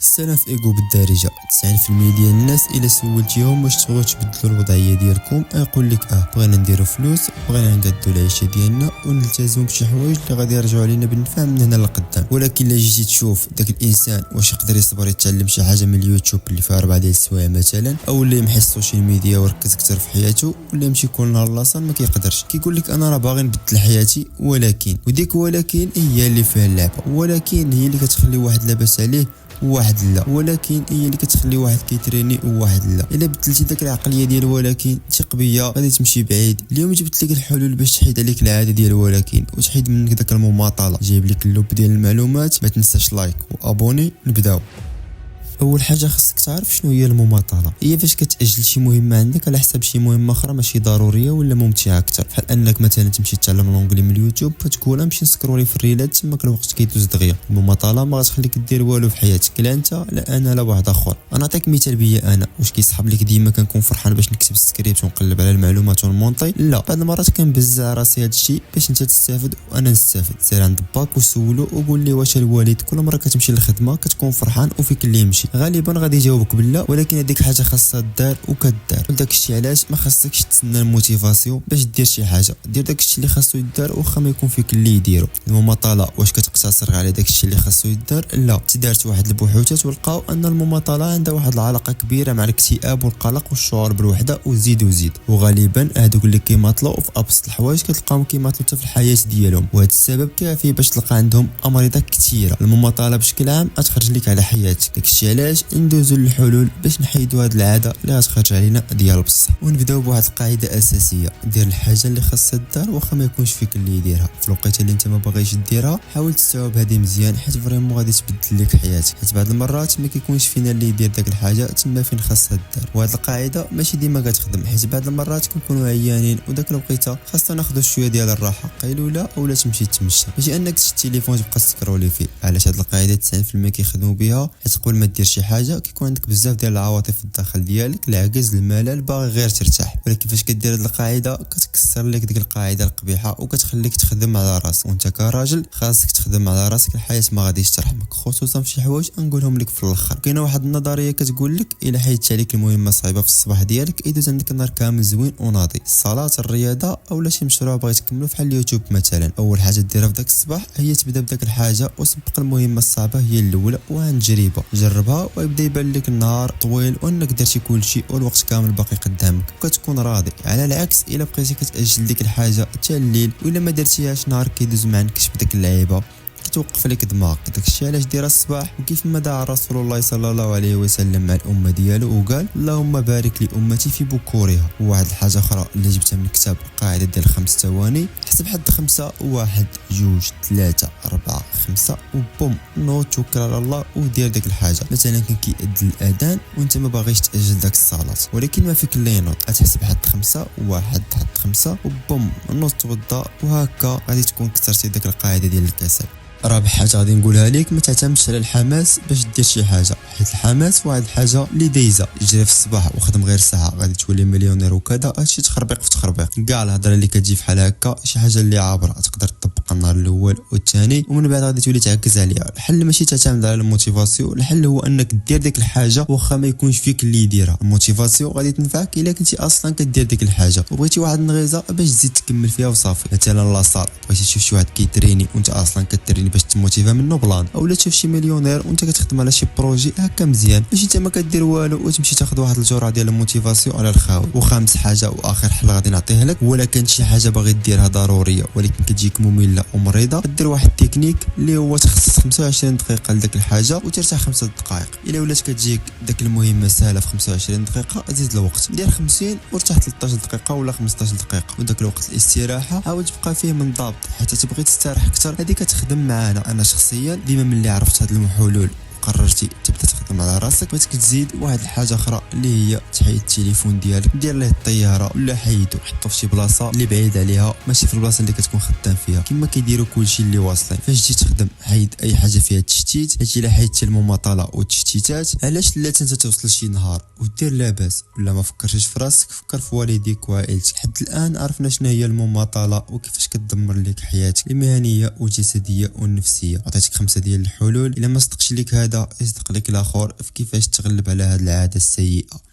السلام في ايجو بالدارجه. 90% ديال الناس الا سولتيهم واش تبغيو تبدلوا الوضعيه ديالكم يقول لك بغينا نديروا فلوس، بغينا نقادوا العيشه ديالنا ونلتزموا بشي حوايج اللي غادي يرجعوا علينا بالنفع من هنا للقدام. ولكن الا جيتي تشوف داك الانسان واش يقدر يصبر يتعلم شي حاجه من اليوتيوب اللي فيها 4 ديال السوايع مثلا، او اللي يمحي السوشيال ميديا وركز اكثر في حياته، ولا يمشي كل نهار لاصال ما كيقدرش، كيقول لك انا راه باغي نبدل حياتي، ولكن هي اللي فيها اللعبه، ولكن هي اللي كتخلي واحد لاباس عليه وواحد لا، ولكن هي اللي كتخلي واحد كيتريني وواحد لا. الا بدلتي داك العقليه ديال ولكن ثق بيا غادي تمشي بعيد. اليوم جبت لك الحلول باش تحيد عليك العاده ديال ولكن وتحيد منك داك المماطله. جايب لك اللوب ديال المعلومات، ما تنساش لايك وابوني. نبداو. اول حاجه خصك تعرف شنو هي المماطله. هي فاش كتاجل شي مهمه عندك على حساب شي مهمه اخرى ماشي ضروريه ولا ممتعه اكثر، بحال انك مثلا تمشي تتعلم الانجلي من اليوتيوب فتقول نمشي نسكرولي في الريلات تماك الوقت كيدوز دغيا. المماطله ما غتخليك دير والو في حياتك، لا انت لا انا لا واحد اخر. انا نعطيك مثال بيا انا، واش كيصحاب لك ديما كنكون فرحان باش نكتب السكريبت ونقلب على المعلومات ونمونطي؟ لا، بعض المرات كنبزع راسي هذا الشيء باش انت تستافد وانا نستافد. سير عند باك وسولو وقول لي واش الوالد كل مره كتمشي للخدمه كتكون فرحان وفيك اللي يمشي؟ غالبا غادي يجاوبك بالله، ولكن هذيك حاجه خاصها دار وكدار. وداك الشيء علاش ما خاصكش تسنى الموتيفاسيون باش دير شي حاجه، دير داك الشيء اللي خاصو يدار واخا ما يكون فيك اللي يديرو. المماطله واش كتقتصر على داك الشيء اللي خاصو يدار؟ لا، تدارت واحد البحوثات ولقاو ان المماطله عندها واحد العلاقه كبيره مع الاكتئاب والقلق والشعور بالوحده وزيد. وغالبا هذوك اللي كيماطلوا في ابسط الحوايج كتلقاهم كيماطلوا حتى في الحياه ديالهم، وهذا السبب كافي باش تلقى عندهم امراض كثيره. المماطله بشكل عام غتخرج لك على حياتك. داك الشيء علاش ندوزو للحلول باش نحيدوا هذه العاده اللي غتخرج علينا ديال بصح. ونبداو بواحد القاعده اساسيه: دير الحاجه اللي خاصها دار واخا ما يكونش فيك اللي يديرها. في الوقيته اللي انت ما باغيش ديرها حاول تستوعب هذه مزيان، حيت فريمون غادي تبدل لك حياتك. حيت بعض المرات ما كيكونش فينا اللي يدير داك الحاجه تما فين خاصها دار. وهذه القاعده ماشي ديما كتخدم، حيت بعض المرات كنكونوا عيانين وداك الوقيته خاصنا ناخذوا شويه ديال الراحه، قيلوله اولا تمشي تمشى، ماشي انك تشد التليفون تبقى تسكرولي فيه. علاش هذه القاعده 90% كيخدموا بها؟ حيت قبل ما دير شي حاجه كيكون عندك بزاف ديال العواطف في الداخل ديالك، العجز، الملل، باغي غير ترتاح. ولكن فاش كدير هذه القاعده كتكسر لك ديك القاعده القبيحه وكتخليك تخدم على راسك. وانت كراجل خاصك تخدم على راسك، الحياه ما غاديش ترحمك، خصوصا في شي حوايج نقولهم لك في الاخر. كاينه واحد النظريه كتقول لك الا حيدت عليك المهمه صعيبه في الصباح ديالك اذا عندك نهار كامل زوين وناضي. الصلاه، الرياضه، اولا شي مشروع باغي تكملو بحال اليوتيوب مثلا، اول حاجه ديرها في داك الصباح هي تبدا بداك الحاجه وسبق المهمه الصعبه هي الاولى. وعن تجربه جربها ويبدا يبان لك النهار طويل وانك درتي كل شيء والوقت كامل باقي قدامك وكتكون راضي. على العكس الا بقيتي كتاجل ديك الحاجه حتى الليل والا ما درتيهاش نهار كيدوز ما عندكش بداك اللعيبه كتوقف عليك دماغك. داك الشيء علاش ديرها الصباح. وكيف ما دعا رسول الله صلى الله عليه وسلم مع الامه ديالو وقال اللهم بارك لامتي في بكورها. وواحد الحاجه اخرى اللي جبتها من كتاب قاعده ديال 5 ثواني: حسب حد 5 1 2 3 4 5 وبوم نوض توكل على الله ودير داك الحاجه. مثلا كان كيأذن الاذان وانت ما باغيش تاجل داك الصلاه ولكن ما فيك اللي ينوض، غتحسب حد 5 1 حد 5 وبوم نوض توضا، وهكا غادي تكون كسرتي داك القاعده ديال الكسل. رابع حاجه غادي نقولها لك: ما تعتمدش على الحماس باش دير شي حاجه، حيت الحماس واحد الحاجه اللي دايزه. جري في الصباح وخدم غير ساعه غادي تولي مليونير وكذا، هادشي تخربيق في تخربيق. كاع الهضره اللي كتجي فحال هكا شي حاجه اللي عابره تقدر تطبق النهار الاول والثاني ومن بعد غادي تولي تعكز عليها. الحل ماشي تعتمد على الموتيفاسيون، الحل هو انك دير ديك الحاجه واخا ما يكونش فيك اللي يديرها. الموتيفاسيون غادي تنفعك الا كنتي اصلا كدير ديك الحاجه وبغيتي واحد النغيزه باش تزيد تكمل فيها وصافي. مثلا لاصال بغيتي تشوف شي واحد كيتريني وانت اصلا كتريني باش تموتيفا منه بلان، اولا تشوف شي مليونير وانت كتخدم على شي بروجي هكا مزيان باش انت ما كدير والو وتمشي تاخذ واحد الجرعه ديال الموتيفاسيون على الخاوي. وخامس حاجه واخر حل غادي نعطيه لك: ولا كانت شي حاجه باغي ديرها ضروريه ولكن كتجيك ممله ومريضه، دير واحد التكنيك اللي هو تخصص 25 دقيقه لذاك الحاجه وترتاح 5 دقائق. الا ولات كتجيك داك المهمه سهله في 25 دقيقه زيد الوقت، دير 50 وارتاح 13 دقيقه ولا 15 دقيقه. وداك الوقت الاستراحه حاول تبقى فيه منضبط حتى تبغي تستريح اكثر. هذه كتخدم معانا. انا شخصيا ديما ملي عرفت هاد الحلول وقررتي تبدا تخدم تحكم على راسك. بغيتك تزيد واحد الحاجه اخرى اللي هي تحيد التليفون ديالك، دير ليه الطياره ولا حيدو حطو في شي بلاصه اللي بعيد عليها، ماشي في البلاصه اللي كتكون خدام فيها كما كيديروا كلشي اللي واصلين. فاش تجي تخدم حيد اي حاجه فيها التشتيت، حيت الا حيدتي المماطله والتشتيتات علاش لا انت توصل شي نهار ودير لاباس ولا ما فكرتش في راسك، فكر في والديك وعائلتك. حد الان عرفنا شنو هي المماطله وكيفاش كتدمر لك حياتك المهنيه والجسديه والنفسيه. عطيتك 5 ديال الحلول، الا ما صدقش لك هذا يصدق لك الاخر في كيفاش تغلب على هذه العاده السيئه.